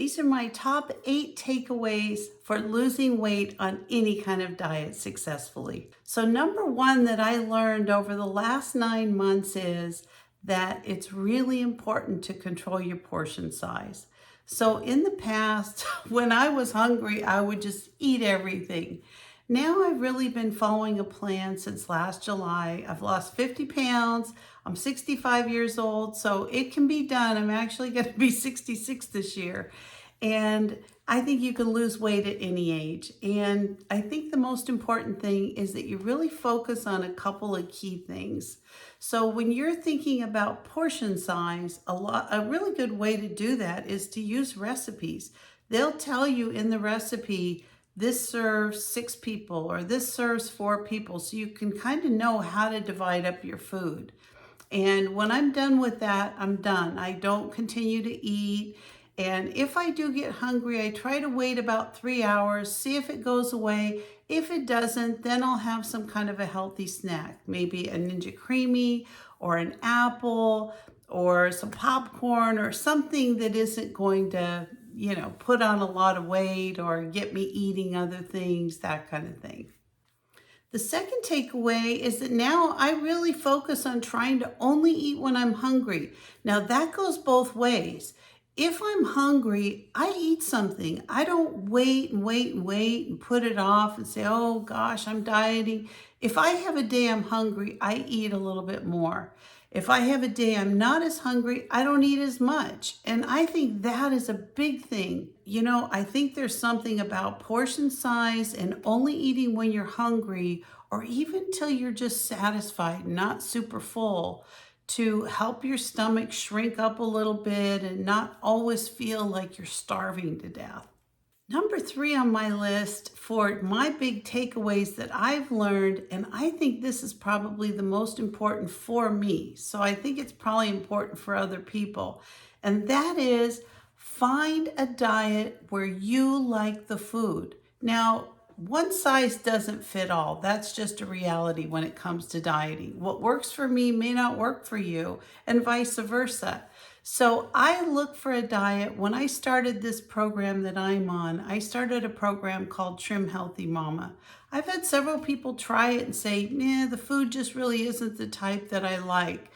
These are my top 8 takeaways for losing weight on any kind of diet successfully. So, number one that I learned over the last 9 months is that it's really important to control your portion size. So, in the past, when I was hungry, I would just eat everything. Now I've really been following a plan since last July. I've lost 50 pounds. I'm 65 years old, so it can be done. I'm actually going to be 66 this year. And I think you can lose weight at any age. And I think the most important thing is that you really focus on a couple of key things. So when you're thinking about portion size, a really good way to do that is to use recipes. They'll tell you in the recipe, this serves 6 people or this serves 4 people. So you can kind of know how to divide up your food. And when I'm done with that, I'm done. I don't continue to eat. And if I do get hungry, I try to wait about 3 hours, see if it goes away. If it doesn't, then I'll have some kind of a healthy snack, maybe a Ninja Creamy or an apple or some popcorn or something that isn't going to, put on a lot of weight or get me eating other things, that kind of thing. The second takeaway is that now I really focus on trying to only eat when I'm hungry. Now that goes both ways. If I'm hungry, I eat something. I don't wait and wait and wait and put it off and say, oh gosh, I'm dieting. If I have a day I'm hungry, I eat a little bit more. If I have a day I'm not as hungry, I don't eat as much. And I think that is a big thing. I think there's something about portion size and only eating when you're hungry or even till you're just satisfied, not super full, to help your stomach shrink up a little bit and not always feel like you're starving to death. Number 3 on my list for my big takeaways that I've learned, and I think this is probably the most important for me, so I think it's probably important for other people, and that is find a diet where you like the food. Now, one size doesn't fit all. That's just a reality when it comes to dieting. What works for me may not work for you, and vice versa. So I look for a diet. When I started this program that I'm on, I started a program called Trim Healthy Mama. I've had several people try it and say, nah, the food just really isn't the type that I like.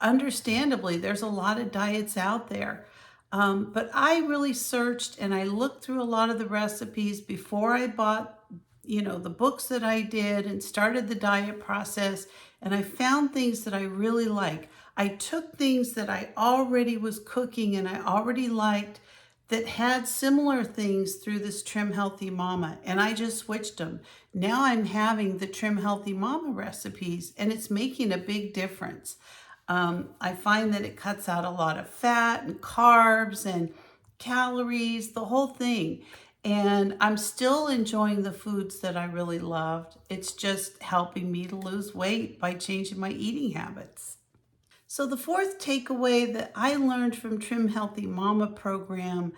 Understandably, there's a lot of diets out there. But I really searched and I looked through a lot of the recipes before I bought, the books that I did and started the diet process. And I found things that I really like. I took things that I already was cooking and I already liked that had similar things through this Trim Healthy Mama, and I just switched them. Now I'm having the Trim Healthy Mama recipes and it's making a big difference. I find that it cuts out a lot of fat and carbs and calories, the whole thing. And I'm still enjoying the foods that I really loved. It's just helping me to lose weight by changing my eating habits. So the fourth takeaway that I learned from Trim Healthy Mama program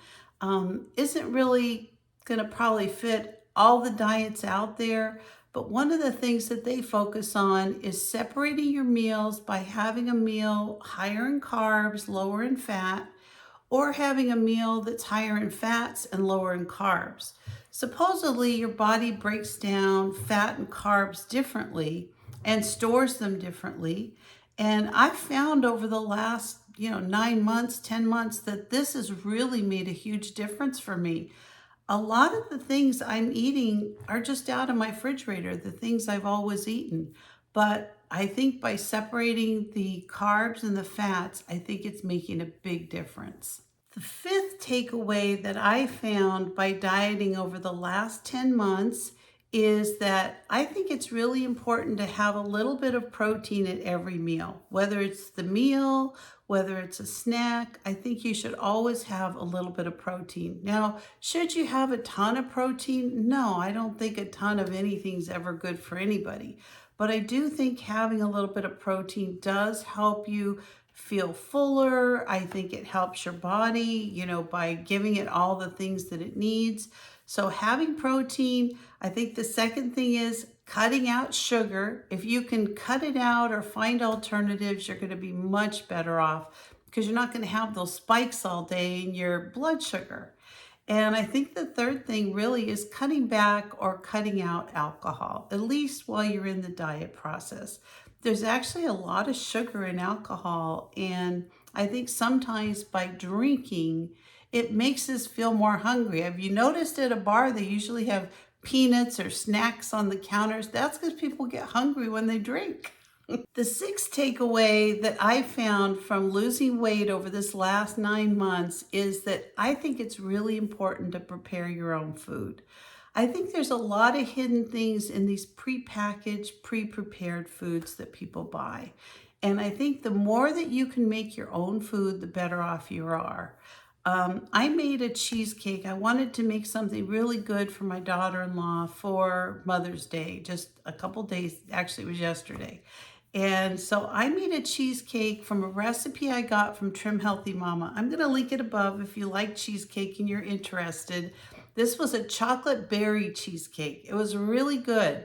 isn't really going to probably fit all the diets out there, but one of the things that they focus on is separating your meals by having a meal higher in carbs, lower in fat, or having a meal that's higher in fats and lower in carbs. Supposedly, your body breaks down fat and carbs differently and stores them differently. And I've found over the last, 9 months, 10 months that this has really made a huge difference for me. A lot of the things I'm eating are just out of my refrigerator, the things I've always eaten. But I think by separating the carbs and the fats, I think it's making a big difference. The fifth takeaway that I found by dieting over the last 10 months is that I think it's really important to have a little bit of protein at every meal, whether it's the meal, whether it's a snack. I think you should always have a little bit of protein. Now, should you have a ton of protein? No, I don't think a ton of anything's ever good for anybody. But I do think having a little bit of protein does help you feel fuller. I think it helps your body, by giving it all the things that it needs. So having protein, I think the second thing is cutting out sugar. If you can cut it out or find alternatives, you're going to be much better off because you're not going to have those spikes all day in your blood sugar. And I think the third thing really is cutting back or cutting out alcohol, at least while you're in the diet process. There's actually a lot of sugar in alcohol, and I think sometimes by drinking, it makes us feel more hungry. Have you noticed at a bar they usually have peanuts or snacks on the counters? That's because people get hungry when they drink. The sixth takeaway that I found from losing weight over this last 9 months is that I think it's really important to prepare your own food. I think there's a lot of hidden things in these pre-packaged, pre-prepared foods that people buy. And I think the more that you can make your own food, the better off you are. I made a cheesecake. I wanted to make something really good for my daughter-in-law for Mother's Day, just a couple days, actually it was yesterday. And so I made a cheesecake from a recipe I got from Trim Healthy Mama. I'm going to link it above if you like cheesecake and you're interested. This was a chocolate berry cheesecake. It was really good.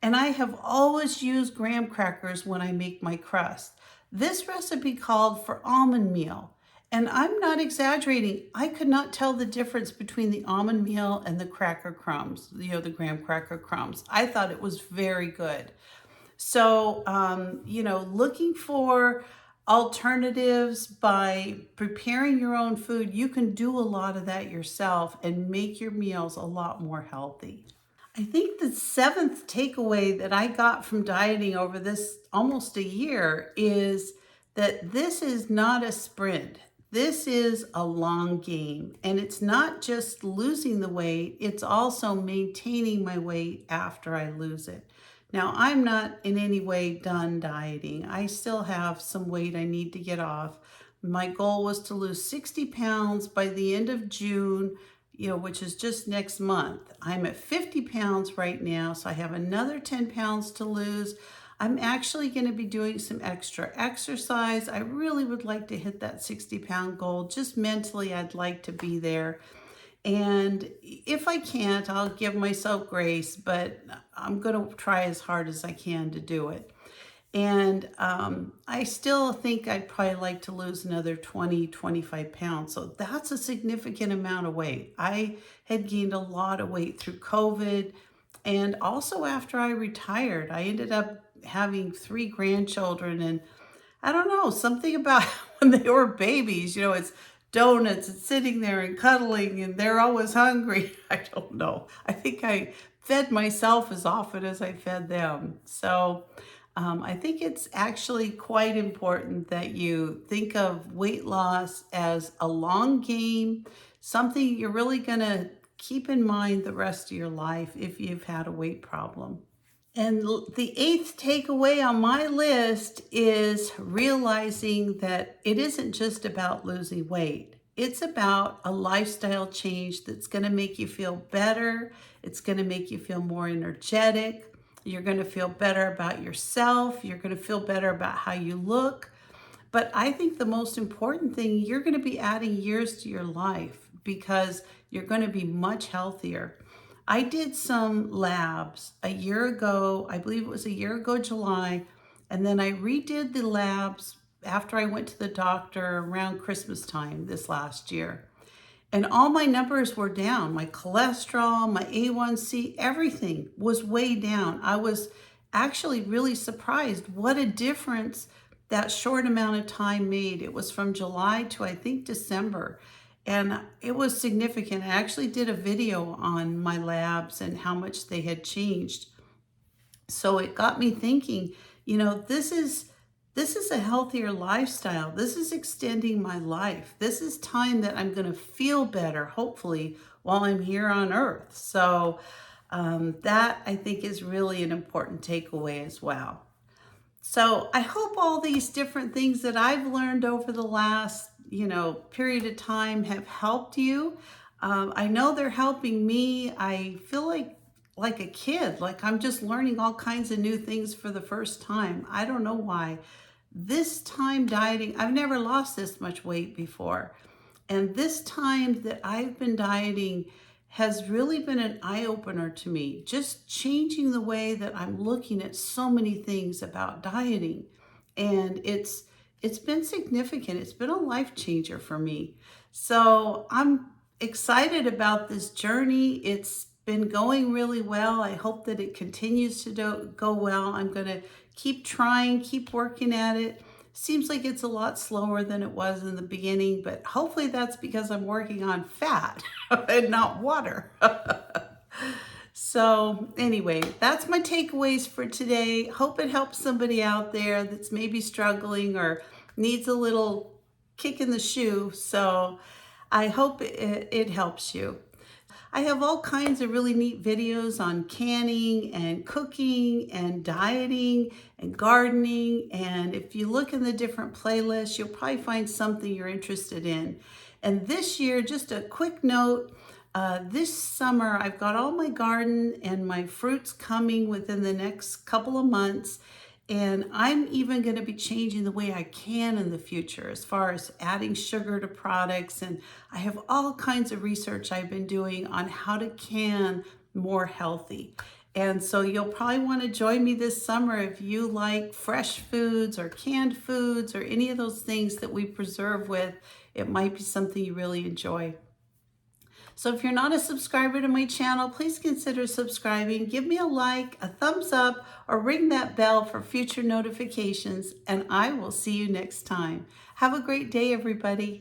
And I have always used graham crackers when I make my crust. This recipe called for almond meal. And I'm not exaggerating. I could not tell the difference between the almond meal and the cracker crumbs, the graham cracker crumbs. I thought it was very good. So, looking for alternatives by preparing your own food, you can do a lot of that yourself and make your meals a lot more healthy. I think the seventh takeaway that I got from dieting over this almost a year is that this is not a sprint. This is a long game, and it's not just losing the weight, it's also maintaining my weight after I lose it. Now, I'm not in any way done dieting. I still have some weight I need to get off. My goal was to lose 60 pounds by the end of June, which is just next month. I'm at 50 pounds right now, so I have another 10 pounds to lose. I'm actually going to be doing some extra exercise. I really would like to hit that 60-pound goal. Just mentally, I'd like to be there. And if I can't, I'll give myself grace, but I'm going to try as hard as I can to do it. And I still think I'd probably like to lose another 20, 25 pounds. So that's a significant amount of weight. I had gained a lot of weight through COVID. And also after I retired, I ended up having 3 grandchildren. And I don't know, something about when they were babies, it's donuts and sitting there and cuddling and they're always hungry. I don't know. I think I fed myself as often as I fed them. So I think it's actually quite important that you think of weight loss as a long game, something you're really going to keep in mind the rest of your life if you've had a weight problem. And the eighth takeaway on my list is realizing that it isn't just about losing weight. It's about a lifestyle change that's going to make you feel better. It's going to make you feel more energetic. You're going to feel better about yourself. You're going to feel better about how you look. But I think the most important thing, you're going to be adding years to your life because you're going to be much healthier. I did some labs a year ago, I believe it was a year ago, July, and then I redid the labs after I went to the doctor around Christmas time this last year. And all my numbers were down. My cholesterol, my A1C, everything was way down. I was actually really surprised what a difference that short amount of time made. It was from July to I think December. And it was significant. I actually did a video on my labs and how much they had changed. So it got me thinking, this is a healthier lifestyle. This is extending my life. This is time that I'm going to feel better, hopefully, while I'm here on earth. So that I think is really an important takeaway as well. So I hope all these different things that I've learned over the last, period of time have helped you. I know they're helping me. I feel like a kid, like I'm just learning all kinds of new things for the first time. I don't know why. This time dieting, I've never lost this much weight before. And this time that I've been dieting has really been an eye-opener to me, just changing the way that I'm looking at so many things about dieting. And It's been significant. It's been a life changer for me. So I'm excited about this journey. It's been going really well. I hope that it continues to go well. I'm going to keep trying, keep working at it. Seems like it's a lot slower than it was in the beginning, but hopefully that's because I'm working on fat and not water. So anyway, that's my takeaways for today. Hope it helps somebody out there that's maybe struggling or needs a little kick in the shoe. So I hope it helps you. I have all kinds of really neat videos on canning and cooking and dieting and gardening. And if you look in the different playlists, you'll probably find something you're interested in. And this year, just a quick note, this summer I've got all my garden and my fruits coming within the next couple of months. And I'm even going to be changing the way I can in the future as far as adding sugar to products. And I have all kinds of research I've been doing on how to can more healthy. And so you'll probably want to join me this summer if you like fresh foods or canned foods or any of those things that we preserve with. It might be something you really enjoy. So if you're not a subscriber to my channel, please consider subscribing. Give me a like, a thumbs up, or ring that bell for future notifications, and I will see you next time. Have a great day, everybody.